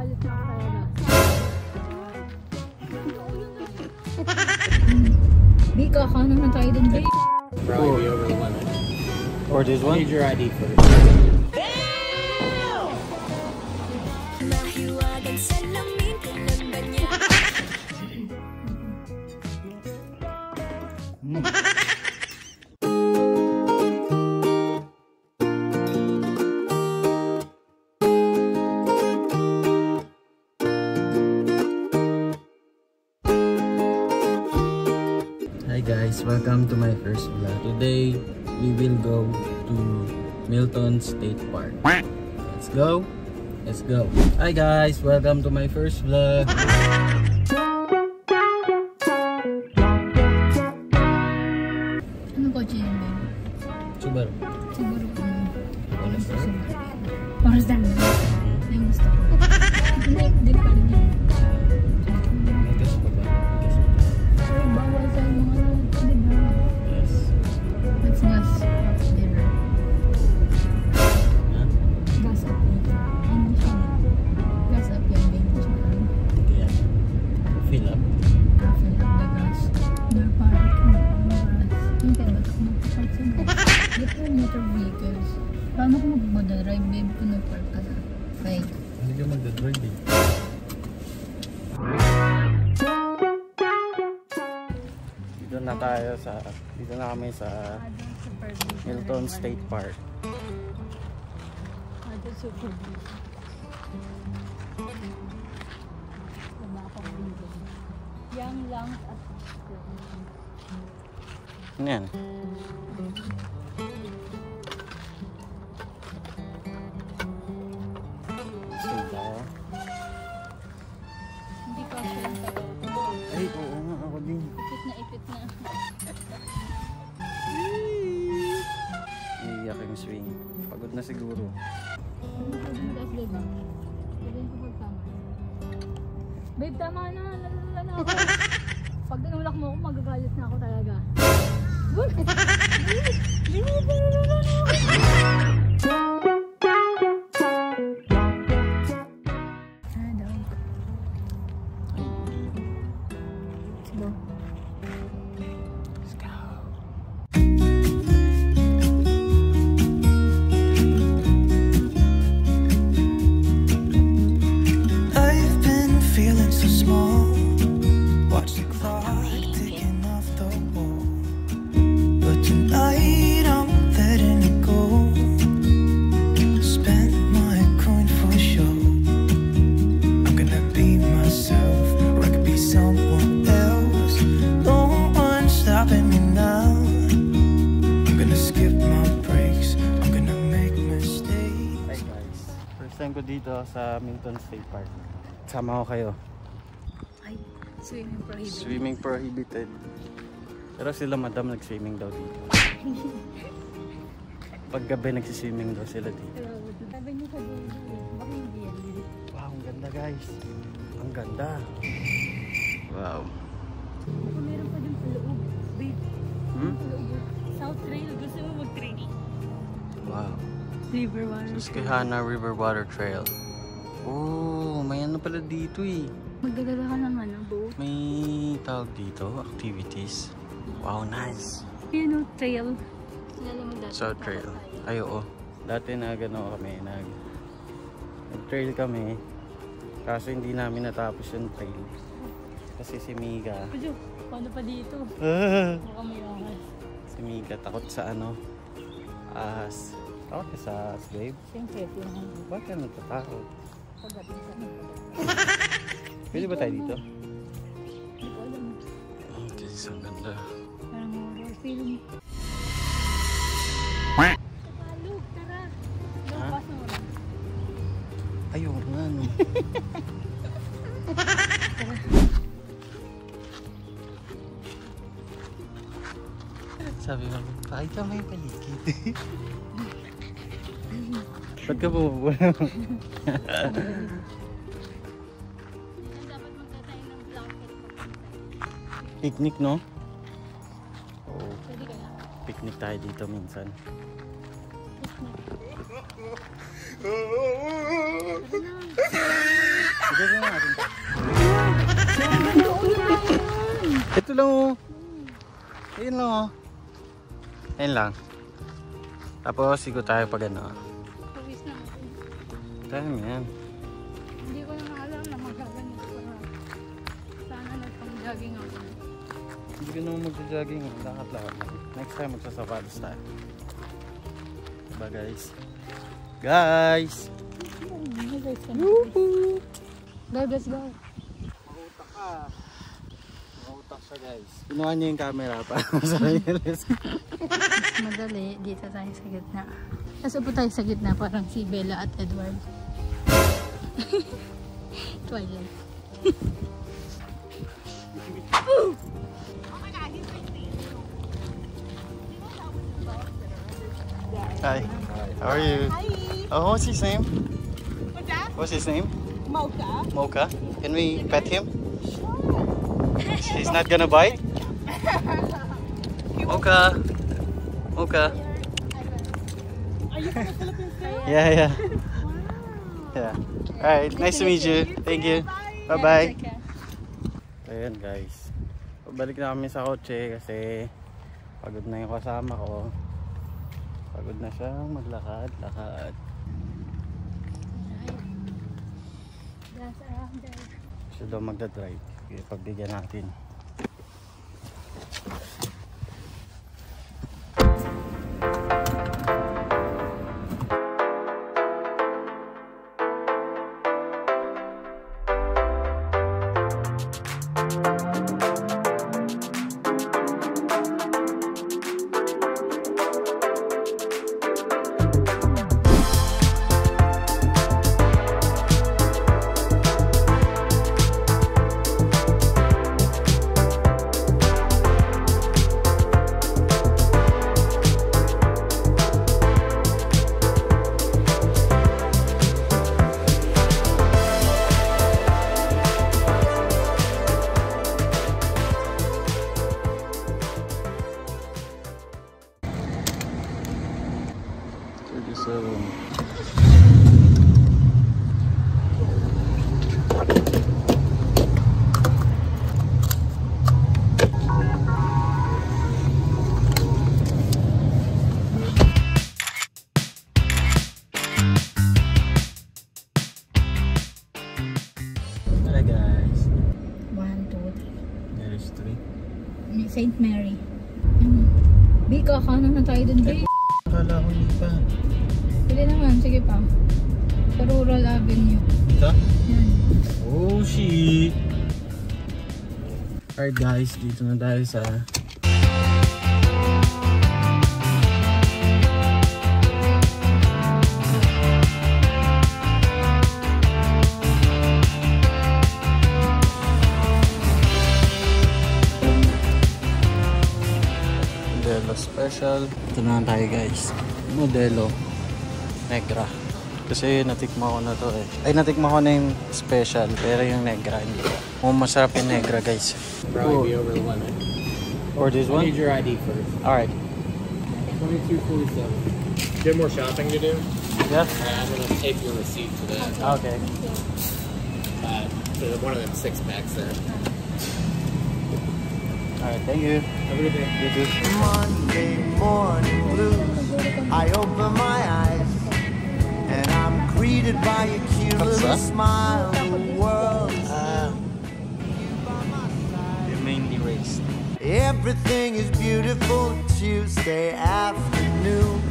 magagalit na ako talaga. Di, kakaano na tayo dun, babe. Probably be over the limit. Or this one? I need your ID first. Hi guys, welcome to my first vlog. Today, we will go to Milton State Park. Let's go! Let's go! Hi guys, welcome to my first vlog. Anong kotse yun, babe? Subaru. Siguro walang Subaru. Oras na lang. Yung gusto ko. Hindi pa rin yun. Gas pa ba? Pero bawal sa mga diba? Yes. Let's gas up dinner. Huh? Gas up dito. Hindi siya. Gas up yan, babe. Kaya, fill up. Fill up the gas. There parking. Hindi tayo ba't ako magpapark sa mga? Dito yung motor vehicles. Paano kung mag-drive, babe? Kung nag-park ka na. Okay. Hindi ka magdadrive eh. Dito na kami sa Milton State Park. Ada super beach. Wala akong bilog. Yang lang at Ano yan? Sila. hindi ka siya tayo. Ay, oo nga, ako din. Ipit na ipit na. Iiyak yung swing. Pagod na siguro. Bukas, babe. Pwede ko pagtama. Babe, tama na. Nalala na ako. Pag tinulak mo ako, magagalit na ako talaga. Ko dito sa Milton State Park. Sama ko kayo. Ay, swimming prohibited. Swimming prohibited. Pero sila madam nag-swimming daw dito. Pag gabi nagsiswimming daw sila dito. Sabi niyo sa dulo, baka hindi yan. Wow, ang ganda guys. Ang ganda. Wow. Baka meron pa din sa loob. Babe, Hmm? sa loob. South Trail, gusto mo mag-training? Wow. River water. Susquehanna River Water Trail. Oh, may ano pala dito eh. Magdadala ka ng ano, boat. May tawag dito, activities. Wow, nice. Yun o, trail. Sinala mo dati. South Trail. Ay, oo. Dati kami, nag-trail kami. Kaso hindi namin natapos yung trail. Kasi si Mika. Pujo, paano pa dito? Baka may ahas. Si Mika takot sa ahas. Takot ka sa ahas, babe? Siyempre, pinahal. Ba't ka natatakot? Pagdating sa ano. Pwede ba tayo dito? Hindi ko alam. Oh, this is ang ganda. Parang horror film. Tagalog, tara. Lumabas na wala. Ayaw nga, no. Sabi mo, kahit ka may paligid. Ba't ka bumubula? Dapat magtatay ng blanket. Picnic, no? Oo. Pwede ka na. Picnic tayo dito minsan. Picnic. Gagawin natin ito. Ito lang oh. Ayun lang oh. Ayun lang. Tapos ikot tayo pag ano. Pawis na ako. Tayo yan. Hindi ko na alam na magaganito para sana nagpang-jogging ako. Hindi ka naman magja-jogging. Lakad-lakad lang. Next time magsasapados tayo. Diba guys? Guys! Woohoo! Guys, let's go. Mautak ka. Mautak siya guys. Pinuha niya yung camera para masarap yung let's go. Mas madali. Dito tayo sa gitna. Tapos upo tayo sa gitna parang si Bella at Edward. Twilight. Hi. How are you? Hi. Oh, what's his name? What's that? What's his name? Mocha. Mocha. Can we pet him? He's not gonna bite? Mocha. Mocha. Are you from the Philippines too? Yeah, yeah. Yeah. Alright, nice to meet you. Thank you. Bye-bye. Ayan guys. Pabalik na kami sa kotse kasi pagod na yung kasama ko. Pagod na siyang maglakad-lakad. Siya daw magdadrive. Okay, pagbigyan natin. St. Mary. Bi, kakanan na tayo dun, Bi. Akala ko hindi pa. Pili naman, sige pa. Sa Rural Avenue. Ito? Yan. Oh shit! Alright guys, dito na tayo sa Modelo Special. Ito na tayo guys. Modelo Negra. Kasi natikma ko na to eh. Ay, natikma ko na yung Special. Pero yung Negra hindi ko. Masarap yung Negra guys. Probably be over the limit. Or this I one? need your ID first. Alright. 2247. Do you have more shopping to do? Yeah? I'm going to tape your receipt to that. Okay. To one of them 6-packs there. Alright, thank you. Have a good day. You too. Monday morning blues. I open my eyes and I'm greeted by a cute What's little that? smile. The world's You're mainly raised. everything is beautiful. Tuesday afternoon.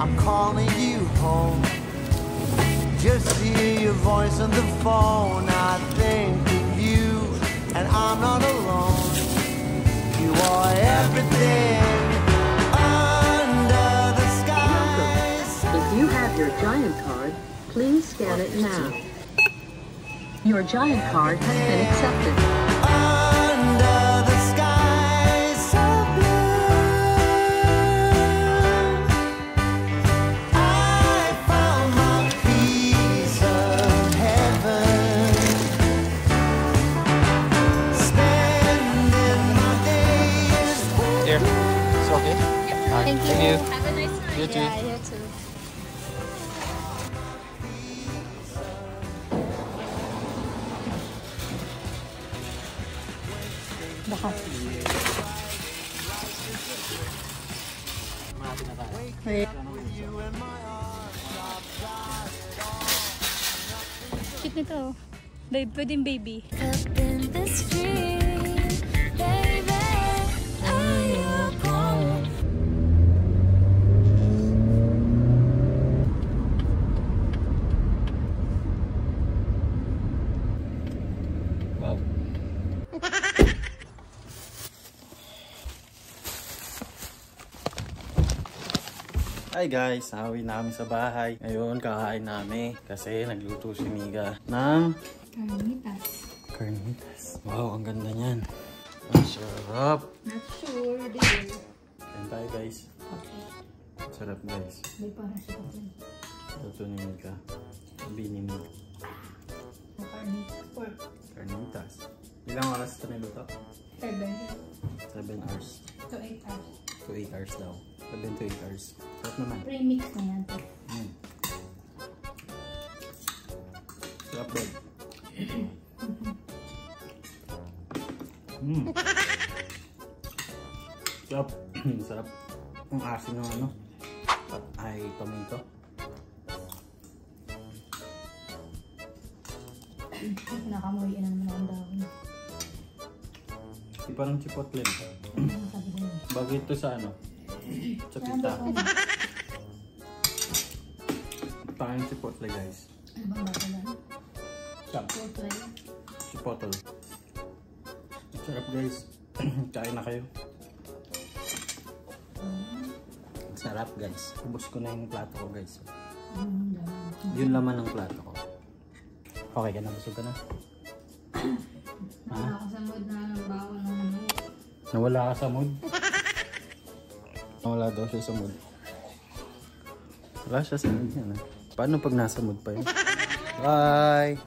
I'm calling you home. Just to hear your voice on the phone. I think of you and I'm not alone. You are everything under the skies. If you have your Giant card, please scan it now. Your Giant card has been accepted. Under the skies so blue, I found my piece of heaven. Spending my days. Here. It's okay? Alright, Thank you. Have a nice night. You too. Yeah, you too. ka. Cute nito. Babe, pwedeng baby. Up in the street, baby, are you home? Wow. Hi guys, nahawi na kami sa bahay. Ngayon, kakain namin kasi nagluto si Miga ng carnitas. Wow, ang ganda niyan. Ang sarap. Not sure, dear. Kain tayo guys. Okay. Sarap guys. May parang siya ko. Luto ni Miga. Sabi ni Miga. Pork. Carnitas. Ilang oras ito niluto? 7 hours. to 8 hours. To 8 hours daw. 7 to 8 hours. Sarap naman. Pre-mix na yan. Sarap ba? Sarap. Sarap. Ang asin ng ano. At ay tomato. Nakamuliin na naman ang dahon. Di parang chipotle. Sabi ko yun. Bago ito sa ano? Sa pita. Parang chipotle guys. Ano bang bago lang? Sarap. Chipotle. Chipotle. Sarap guys. Kain na kayo. Sarap guys. Ubus ko na yung plato ko guys. Yun laman ng plato ko. Okay ka na? Busog ka na? Nawala ako sa mood na bawa ng ano. Nawala ka sa mood? Nawala daw siya sa mood. Wala siya sa mood yan. Paano pag nasa mood pa yun? Bye!